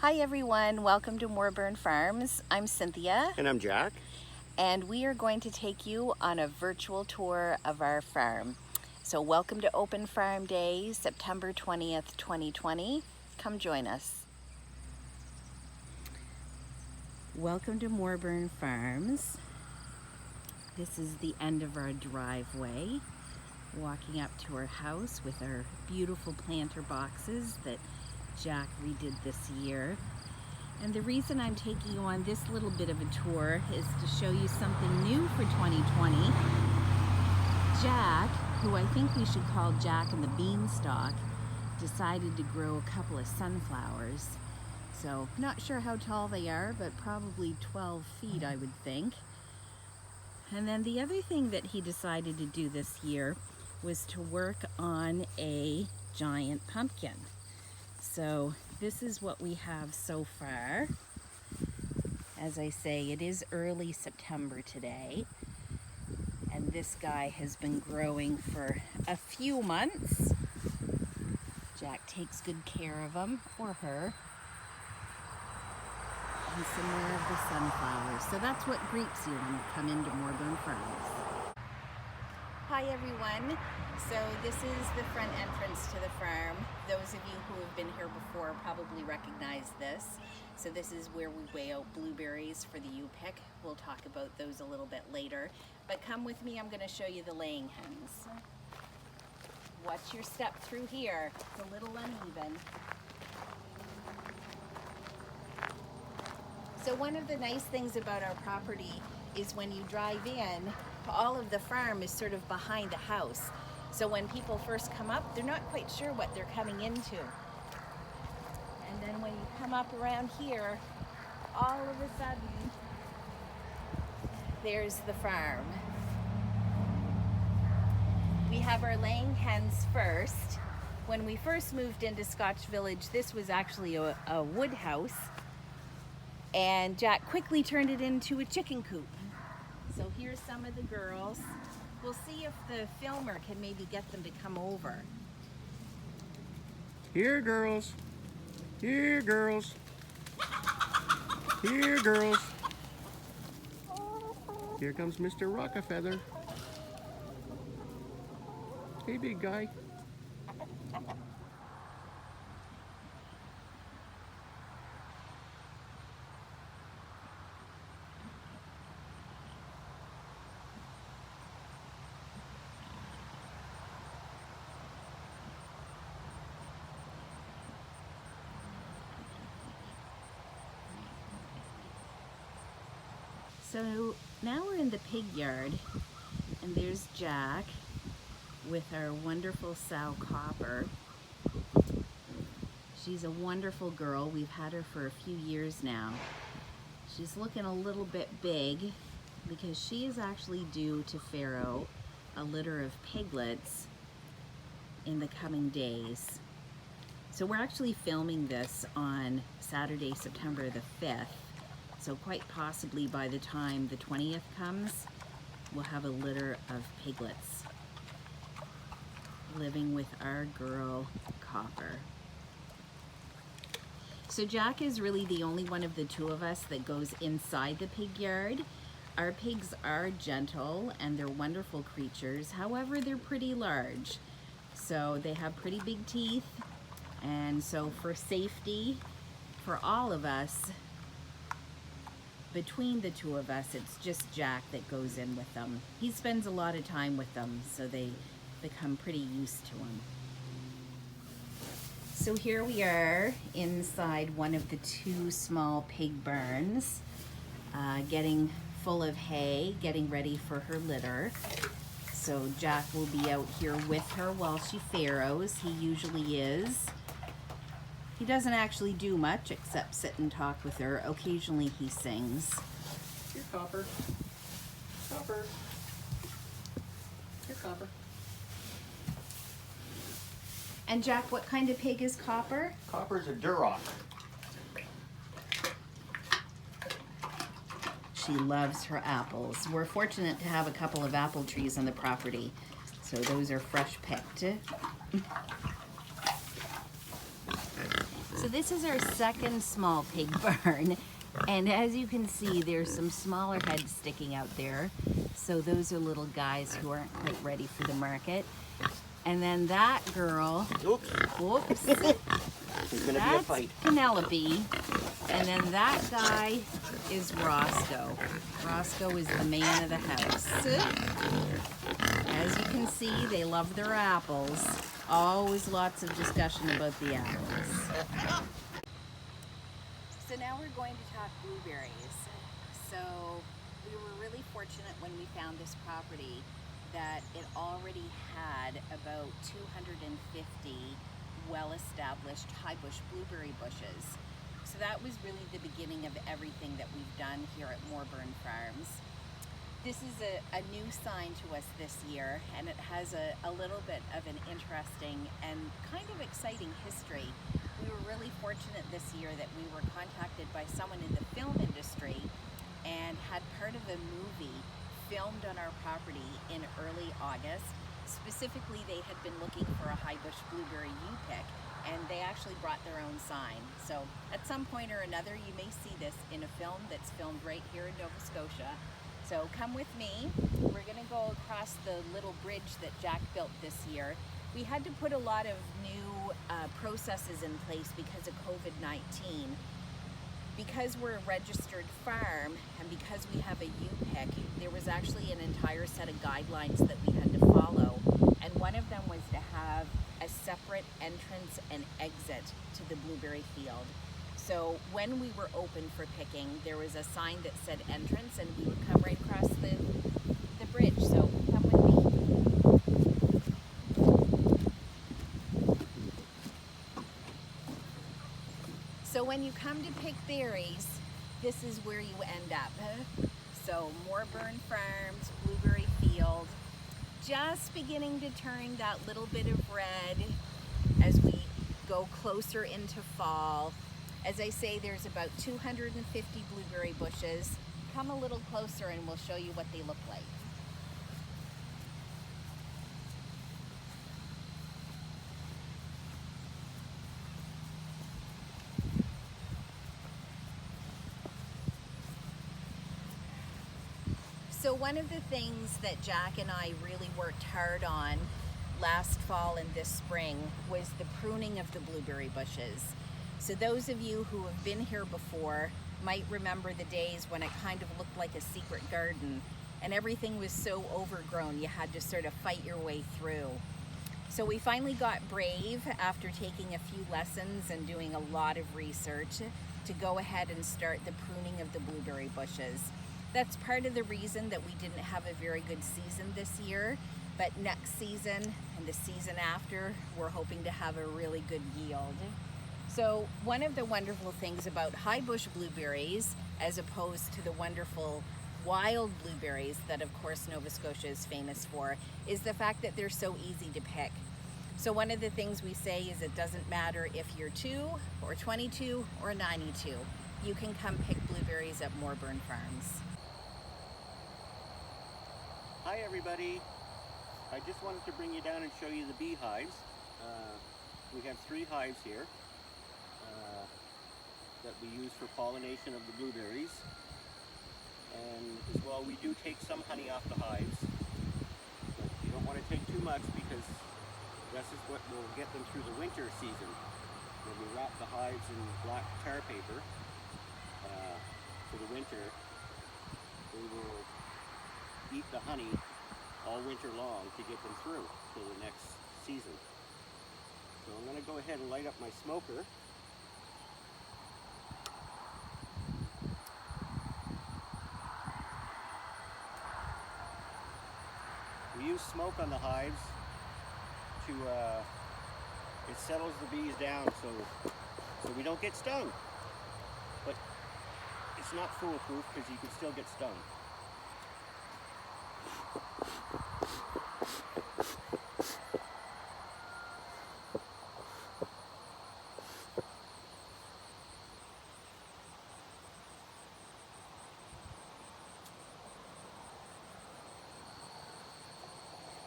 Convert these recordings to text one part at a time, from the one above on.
Hi everyone, welcome to Moorbern Farms. I'm Cynthia And I'm Jack. and we are going to take you on a virtual tour of our farm. So welcome to Open Farm Day, September 20th, 2020. Come join us. Welcome to Moorbern Farms. This is the end of our driveway. Walking up to our house with our beautiful planter boxes that Jack redid this year. And the reason I'm taking you on this little bit of a tour is to show you something new for 2020. Jack, who I think we should call Jack and the Beanstalk, decided to grow a couple of sunflowers. So not sure how tall they are, but probably 12 feet I would think. And then the other thing that he decided to do this year was to work on a giant pumpkin. So this is what we have so far. As I say, it is early September today, and this guy has been growing for a few months. Jack takes good care of him, or her. And some more of the sunflowers. So that's what greets you when you come into Moorbern Farms. Hi everyone. So this is the front entrance to the farm. Those of you who have been here before probably recognize this. So this is where we weigh out blueberries for the U-pick. We'll talk about those a little bit later. But come with me, I'm going to show you the laying hens. Watch your step through here. It's a little uneven. So one of the nice things about our property is when you drive in, all of the farm is sort of behind the house. So when people first come up, they're not quite sure what they're coming into. And then when you come up around here, all of a sudden, there's the farm. We have our laying hens first. When we first moved into Scotch Village, this was actually a wood house. And Jack quickly turned it into a chicken coop. So here's some of the girls. We'll see if the filmer can maybe get them to come over. Here, girls. Here, girls. Here, girls. Here comes Mr. Rockafeather. Hey, big guy. So now we're in the pig yard, and there's Jack with our wonderful sow Copper. She's a wonderful girl. We've had her for a few years now. She's looking a little bit big because she is actually due to farrow a litter of piglets in the coming days. So we're actually filming this on Saturday, September the 5th. So quite possibly by the time the 20th comes, we'll have a litter of piglets living with our girl Copper. So Jack is really the only one of the two of us that goes inside the pig yard. Our pigs are gentle and they're wonderful creatures. However, they're pretty large. So they have pretty big teeth. And so for safety, for all of us, between the two of us, it's just Jack that goes in with them. He spends a lot of time with them, so they become pretty used to him. So here we are inside one of the two small pig barns, getting full of hay, getting ready for her litter. So Jack will be out here with her while she farrows. He usually is. He doesn't actually do much except sit and talk with her. Occasionally he sings. Here, Copper. Copper. Here, Copper. And Jack, what kind of pig is Copper? Copper's a Duroc. She loves her apples. We're fortunate to have a couple of apple trees on the property, so those are fresh picked. So So this is our second small pig barn, and as you can see, there's some smaller heads sticking out there. So those are little guys who aren't quite ready for the market. And then that girl, whoops, There's gonna be a that's fight. Penelope. And then that guy is Roscoe. Roscoe is the man of the house. As you can see, they love their apples. Always lots of discussion about the apples. So now we're going to talk blueberries. So we were really fortunate when we found this property that it already had about 250 well-established Highbush blueberry bushes. So that was really the beginning of everything that we've done here at Moorbern Farms. This is a new sign to us this year, and it has a little bit of an interesting and kind of exciting history. We were really fortunate this year that we were contacted by someone in the film industry and had part of a movie filmed on our property in early August. Specifically, they had been looking for a Highbush blueberry U-pick, and they actually brought their own sign. So at some point or another, you may see this in a film that's filmed right here in Nova Scotia. So come with me. We're gonna go across the little bridge that Jack built this year. We had to put a lot of new processes in place because of COVID-19. Because we're a registered farm and because we have a U-pick, there was actually an entire set of guidelines that we had to follow. And one of them was to have a separate entrance and exit to the blueberry field. So when we were open for picking, there was a sign that said entrance, and we would come right across the bridge. So come with me. So when you come to pick berries, this is where you end up. So Moorbern Farms, blueberry field, just beginning to turn that little bit of red as we go closer into fall. As I say, there's about 250 blueberry bushes. Come a little closer and we'll show you what they look like. So one of the things that Jack and I really worked hard on last fall and this spring was the pruning of the blueberry bushes. So those of you who have been here before might remember the days when it kind of looked like a secret garden and everything was so overgrown you had to sort of fight your way through. So we finally got brave after taking a few lessons and doing a lot of research to go ahead and start the pruning of the blueberry bushes. That's part of the reason that we didn't have a very good season this year, but next season and the season after, we're hoping to have a really good yield. So one of the wonderful things about Highbush blueberries, as opposed to the wonderful wild blueberries that of course Nova Scotia is famous for, is the fact that they're so easy to pick. So one of the things we say is it doesn't matter if you're 2 or 22 or 92. You can come pick blueberries at Moorbern Farms. Hi everybody. I just wanted to bring you down and show you the beehives. We have 3 hives here that we use for pollination of the blueberries. And as well, we do take some honey off the hives. But you don't want to take too much because this is what will get them through the winter season. When we wrap the hives in black tar paper for the winter, they will eat the honey all winter long to get them through till the next season. So I'm going to go ahead and light up my smoker. We use smoke on the hives to, it settles the bees down so we don't get stung. But it's not foolproof because you can still get stung.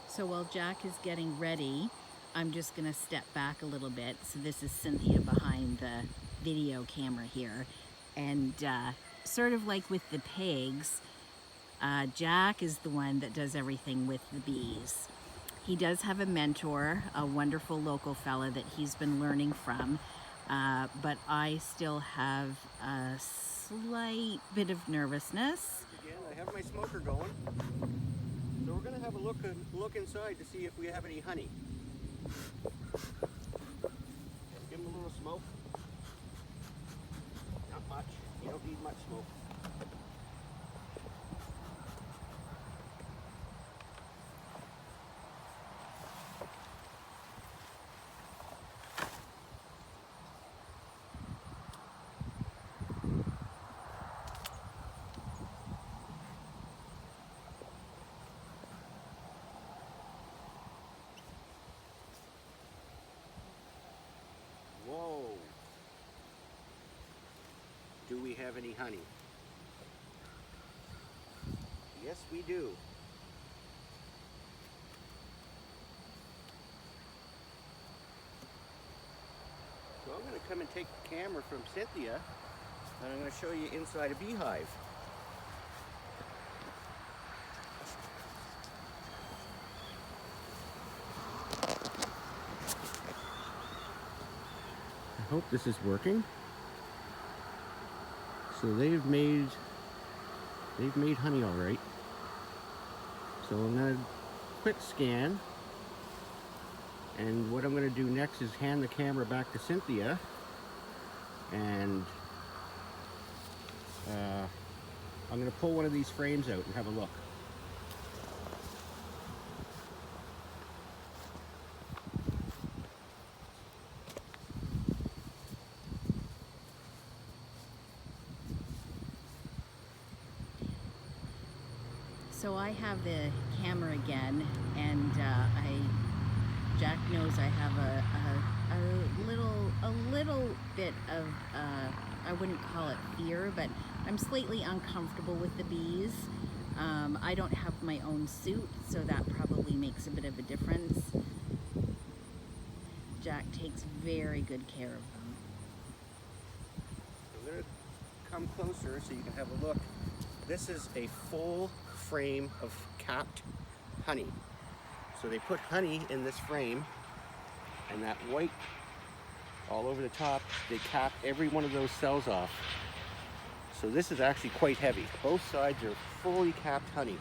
So while Jack is getting ready, I'm just gonna step back a little bit. So this is Cynthia behind the video camera here. And sort of like with the pigs, Jack is the one that does everything with the bees. He does have a mentor, a wonderful local fella that he's been learning from, but I still have a slight bit of nervousness. Again, I have my smoker going. So we're going to have a look inside to see if we have any honey. Give him a little smoke. Not much. You don't need much smoke. Whoa. Do we have any honey? Yes, we do. So I'm going to come and take the camera from Cynthia, and I'm going to show you inside a beehive. I hope this is working. So they've made honey all right. So I'm gonna quick scan, and what I'm gonna do next is hand the camera back to Cynthia, and I'm gonna pull one of these frames out and have a look. So I have the camera again, and Jack knows I have a little bit of, I wouldn't call it fear, but I'm slightly uncomfortable with the bees. I don't have my own suit, so that probably makes a bit of a difference. Jack takes very good care of them. I'm going to come closer so you can have a look. This is a full frame of capped honey. So they put honey in this frame, and that white all over the top, they cap every one of those cells off. So this is actually quite heavy. Both sides are fully capped honey.